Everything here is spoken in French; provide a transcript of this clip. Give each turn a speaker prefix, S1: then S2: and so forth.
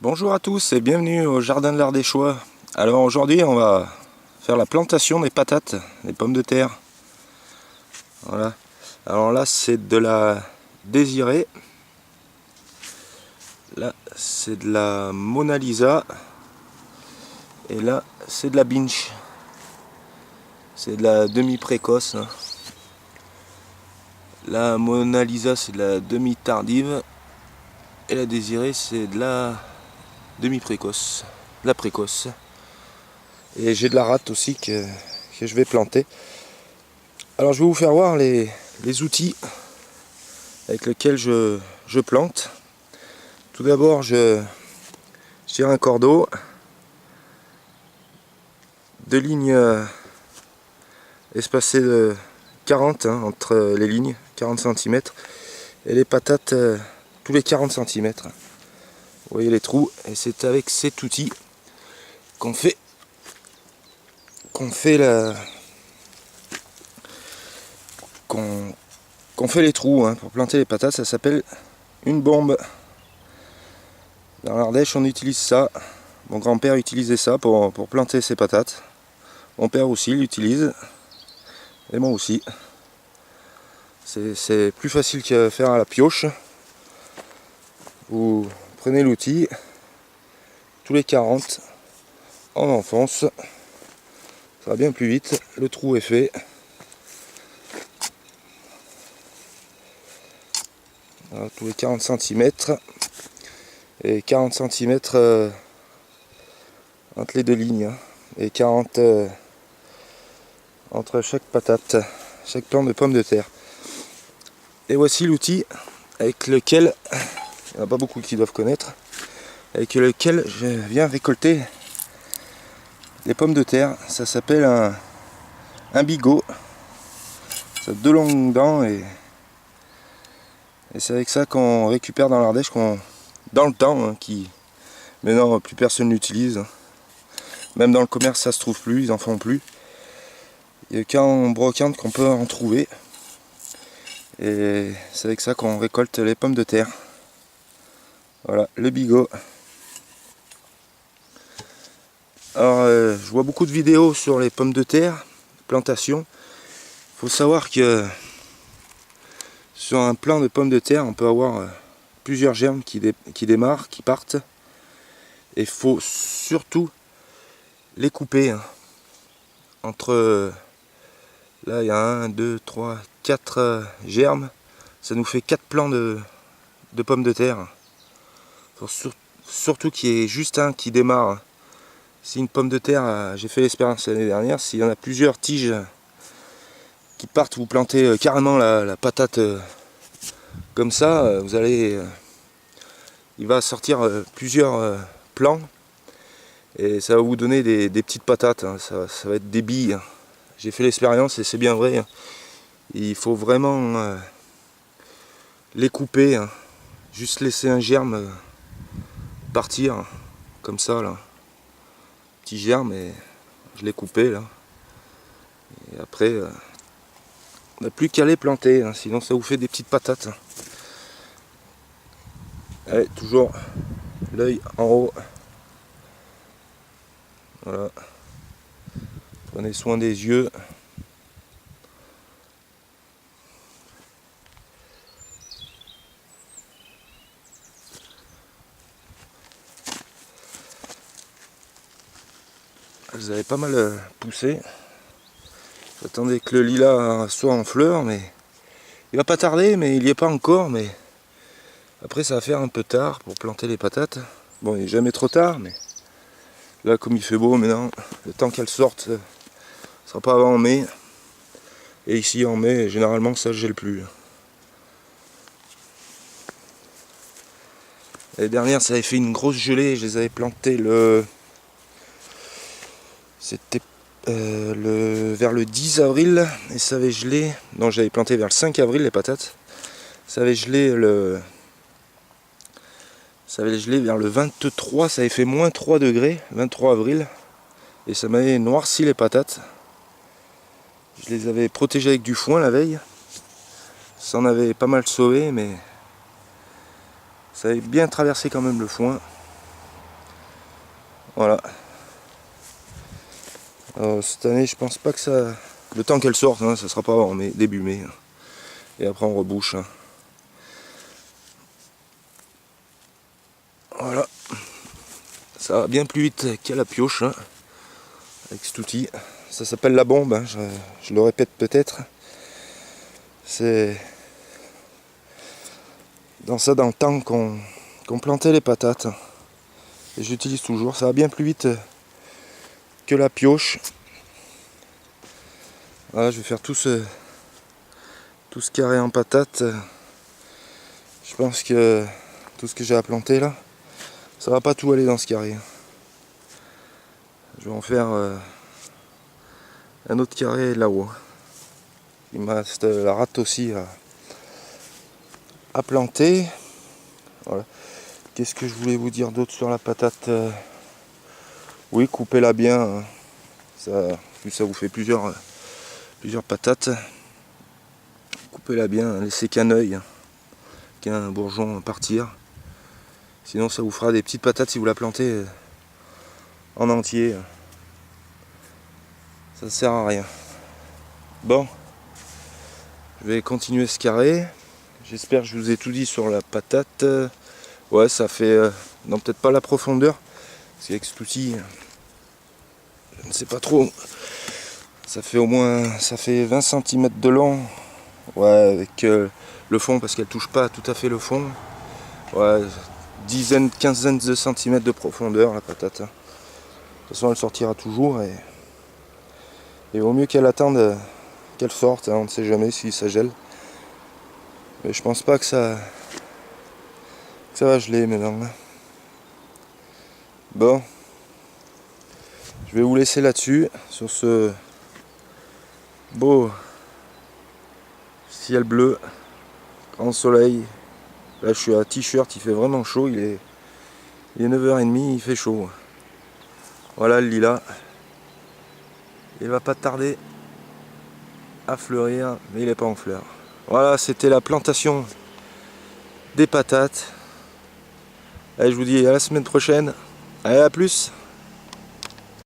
S1: Bonjour à tous et bienvenue au Jardin de l'Ardéchois. Alors aujourd'hui on va faire la plantation des patates, des pommes de terre. Voilà. Alors là c'est de la désirée. Là c'est de la Mona Lisa. Et là c'est de la Binch. C'est de la demi-précoce. La Mona Lisa c'est de la demi-tardive. Et la désirée c'est de la demi-précoce. La précoce. Et j'ai de la rate aussi que je vais planter. Alors je vais vous faire voir les outils avec lesquels je plante. Tout d'abord je tire un cordeau, deux lignes espacées de 40 entre les lignes, 40 cm, et les patates tous les 40 cm. Vous voyez les trous, et c'est avec cet outil qu'on fait les trous pour planter les patates. Ça s'appelle une bombe. Dans l'Ardèche on utilise ça. Mon grand-père utilisait ça pour planter ses patates. Mon père aussi l'utilise. Et moi aussi. C'est plus facile que faire à la pioche. Vous prenez l'outil, tous les 40, on enfonce. Ça va bien plus vite. Le trou est fait. Voilà, tous les 40 cm. Et 40 cm entre les deux lignes. Et 40 entre chaque patate, chaque plant de pommes de terre. Et voici l'outil avec lequel, il n'y en a pas beaucoup qui doivent connaître, avec lequel je viens récolter les pommes de terre. Ça s'appelle un bigot. Ça a deux longues dents et c'est avec ça qu'on récupère dans l'Ardèche, dans le temps, mais non, plus personne l'utilise. Même dans le commerce ça se trouve plus, ils en font plus. Il n'y a qu'en brocante qu'on peut en trouver. Et c'est avec ça qu'on récolte les pommes de terre. Voilà, le bigot. Alors, je vois beaucoup de vidéos sur les pommes de terre, plantation. Il faut savoir que sur un plant de pommes de terre, on peut avoir plusieurs germes qui démarrent, qui partent. Et il faut surtout les couper. Entre, là il y a 1, 2, 3, 4 germes. Ça nous fait 4 plants de pommes de terre. Il faut surtout qu'il y ait juste un qui démarre. Si une pomme de terre, j'ai fait l'expérience l'année dernière, s'il y en a plusieurs tiges qui partent, vous plantez carrément la patate comme ça, vous allez, il va sortir plusieurs plants et ça va vous donner des petites patates, ça va être des billes. J'ai fait l'expérience et c'est bien vrai. Il faut vraiment les couper, juste laisser un germe partir comme ça là. Petit germe et je l'ai coupé là. Et après, on n'a plus qu'à les planter, sinon ça vous fait des petites patates. Allez, toujours l'œil en haut. Voilà. Prenez soin des yeux. Elles avaient pas mal poussé. J'attendais que le lilas soit en fleurs, mais il va pas tarder, mais il n'y est pas encore. Mais après, ça va faire un peu tard pour planter les patates. Bon, il n'est jamais trop tard, mais là, comme il fait beau maintenant, le temps qu'elles sortent, ce ne sera pas avant en mai. Et ici, en mai, généralement, ça ne gèle plus. L'année dernière, ça avait fait une grosse gelée. Je les avais plantées c'était vers le 10 avril et ça avait gelé. Non, j'avais planté vers le 5 avril les patates. Ça avait gelé vers le 23, ça avait fait moins 3 degrés, 23 avril. Et ça m'avait noirci les patates. Je les avais protégées avec du foin la veille. Ça en avait pas mal sauvé, mais ça avait bien traversé quand même le foin. Voilà. Alors, cette année, je pense pas que ça... Le temps qu'elle sorte, hein, ça sera pas avant mai, début mai. Hein. Et après on rebouche. Hein. Voilà. Ça va bien plus vite qu'à la pioche. Hein, avec cet outil. Ça s'appelle la bombe. Hein, je le répète peut-être. C'est... dans le temps qu'on plantait les patates. Et j'utilise toujours. Ça va bien plus vite que la pioche. Voilà, je vais faire tout ce carré en patates. Je pense que tout ce que j'ai à planter là, ça va pas tout aller dans ce carré. Je vais en faire un autre carré là-haut. Il me reste la rate aussi à planter. Voilà. Qu'est-ce que je voulais vous dire d'autre sur la patate? Oui, coupez-la bien. Hein. Ça vous fait plusieurs patates. Coupez-la bien, laissez qu'un œil, qu'un bourgeon partir. Sinon ça vous fera des petites patates si vous la plantez en entier. Ça ne sert à rien. Bon, je vais continuer ce carré. J'espère que je vous ai tout dit sur la patate. Ouais, ça fait... non, peut-être pas la profondeur. Parce qu'avec cet outil, je ne sais pas trop. Ça fait au moins... ça fait 20 cm de long. Ouais, avec le fond, parce qu'elle touche pas tout à fait le fond. Ouais, quinzaine de centimètres de profondeur, la patate. De toute façon, elle sortira toujours. Et il vaut mieux qu'elle attende qu'elle sorte. Hein, on ne sait jamais si ça gèle. Mais je pense pas que ça va geler maintenant. Bon, je vais vous laisser là-dessus, sur ce beau ciel bleu, grand soleil. Là je suis à t-shirt, il fait vraiment chaud, il est 9h30, il fait chaud. Voilà le lilas. Il va pas tarder à fleurir, mais il n'est pas en fleurs. Voilà, c'était la plantation des patates. Allez, je vous dis à la semaine prochaine. Allez, à plus.